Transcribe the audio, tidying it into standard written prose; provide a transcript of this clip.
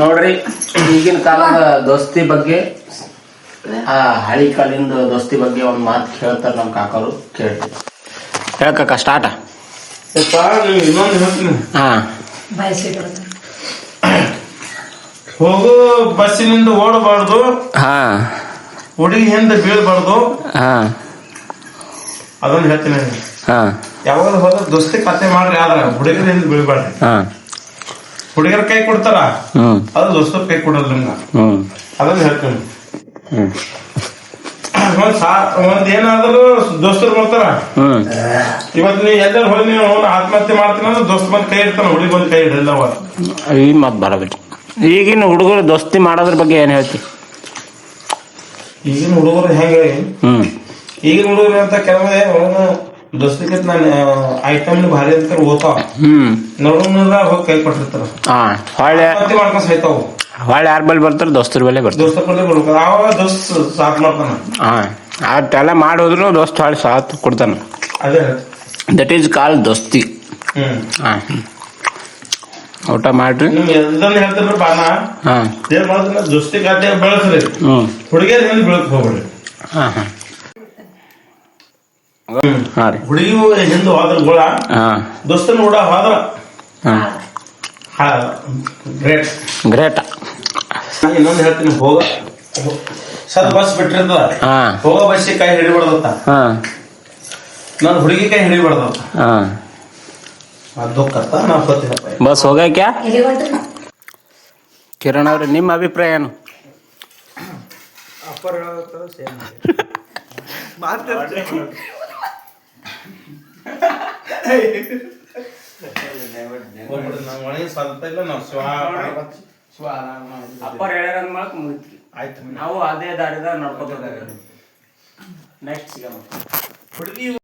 ನೋಡ್ರಿ ಈಗಿನ ಕಾಲದ ದೋಸ್ತಿ ಬಗ್ಗೆ ಹಳಿ ಕಾಲಿಂದ ದೋಸ್ತಿ ಬಗ್ಗೆ ಒಂದ್ ಮಾತು ಕೇಳ್ತಾರ ನಮ್ ಕಾಕರು ಕೇಳಿ ಹೇಳ್ಕಕ್ಕ ಸ್ಟಾರ್ಟ. ಇನ್ನೊಂದು ಹೇಳ್ತೀನಿ. ಹಾ ಹೋಗೋ ಬಸ್ಸಿನಿಂದ ಓಡಬಾರ್ದು, ಹಾ ಹುಡುಗಿ ಹಿಂದೆ ಬೀಳ್ಬಾರ್ದು, ಹಾ ಅದೊಂದು ಹೇಳ್ತೀನಿ. ಹಾ ಯಾವಾಗ ಹೋದ ದೋಸ್ತಿ ಕತೆ ಮಾಡ್ರಿ, ಆದ್ರ ಹುಡುಗರ ಹಿಂದೆ ಬೀಳ್ಬಾರ್ರಿ. ಹಾ ಹುಡುಗರ ಕೈ ಕೊಡ್ತಾರ, ಅದು ದೋಸ್ತರ ಕೈ ಕೊಡಲ್ಲ ನಿಮ್ಗ. ಅದೊಂದು ಹೇಳ್ತೀನಿ. ಒಂದ್ ಏನಾದ್ರು ದೋಸ್ತರು ಬರ್ತಾರ. ಇವತ್ತು ನೀವ್ ಎಲ್ಲರೂ ಹೋಗಿ ನೀವು ಆತ್ಮಹತ್ಯೆ ಮಾಡ್ತೀನಿ ಅಂದ್ರೆ ದೋಸ್ತ ಬಂದ್ ಕೈ ಇಡ್ತಾನ, ಹುಡುಗಿ ಬಂದ್ ಕೈ ಇಡಲ್ಲ. ಈ ಮತ್ ಬರಬೇಕು. ಈಗಿನ ಹುಡುಗರು ದೋಸ್ತಿ ಮಾಡೋದ್ರ ಬಗ್ಗೆ ಏನ್ ಹೇಳ್ತಿ? ಈಗಿನ ಹುಡುಗರು ಹೆಂಗ, ಈಗಿನ ಹುಡುಗರು ಅಂತ ಕೆಲವೇ ದೋಸ್ತಿಗೆ ನಾನು ಐಟಮ್ ಭಾರಿ ಅಂತ ಓದ್ತಾವ, ನೋಡ ಹೋಗಿ ಕೈ ಕೊಟ್ಟಿರ್ತಾರ, ಆತ್ಮಹತ್ಯೆ ಮಾಡ್ಕೊಂಡ್ ಸಾಯ್ತಾವ. ಹೊಳ್ಳಿ ಯಾರ ಬಳಿ ಬರ್ತಾರ? ದೋಸ್ತರ ಬಳಿ ಬರ್ತಾರ. ದೋಸ್ತರ ಬಳಿ ಬರ್ಬೇಕು, ಆವಾಗ ದೋಸ್ತ್ ಸಾಥ್ ಮಾಡ್ತಾನ. ಅದೆಲ್ಲ ಮಾಡೋದ್ರು ದೋಸ್ತ್ ಹೊಳ್ಳಿ ಸಾಥ್ ಕೊಡ್ತಾನ. ಅದೇ ದಟ್ ಈಸ್ ಕಾಲ್ ದೋಸ್ತಿ. ಊಟ ಮಾಡ್ರಿ. ಎದನ್ನ ಹೇಳ್ತಾರ ಬಾನ ಏನ್ ಮಾಡಿದ್ರ ದೋಸ್ತಿ ಖಾತೆ ಬೆಳೆಸ್ರಿ, ಹುಡುಗಿಯರ್ ಹಿಂದೆ ಬೀಳಕ್ ಹೋಗ್ಬೇಡ್ರಿ. ಹುಡುಗಿ ಹಿಂದೆ ಹೋದ್ರ ಗೋಳ, ದೋಸ್ತನ ಕೂಡ ಹೋದ್ರ ಗ್ರೇಟ್ ಗ್ರೇಟ್. ಇನ್ನೊಂದು ಹೇಳ್ತೀನಿ, ಹೋಗ ಸದ್ ಬಸ್ ಬಿಟ್ಟಿರ್ತದ, ಹೋಗೋ ಬಸ್ಸಿಗೆ ಕೈ ಹಿಡಿಬಾರ್ದತ್ತ, ನಾನು ಹುಡುಗಿ ಕೈ ಹಿಡಿಬಾರ್ದತ್ತ. ದುಃಖತ್ತ ನಾವು ಗೊತ್ತಿಲ್ಲಪ್ಪ. ಬಸ್ ಹೋಗಕ್ಯಾ? ಕಿರಣ್ ಅವ್ರೆ, ನಿಮ್ಮ ಅಭಿಪ್ರಾಯ ಏನು? ಸ್ವಲ್ಪ ಇಲ್ಲ ನಾವು ಅಪ್ಪರ್ ಹೇಳ್ಯಾರ ಆಯ್ತು, ನಾವು ಅದೇ ದಾರಿದಾಗ ನಡ್ಕೋತ ನೆಕ್ಸ್ಟ್ ಸಿಗೋಣ.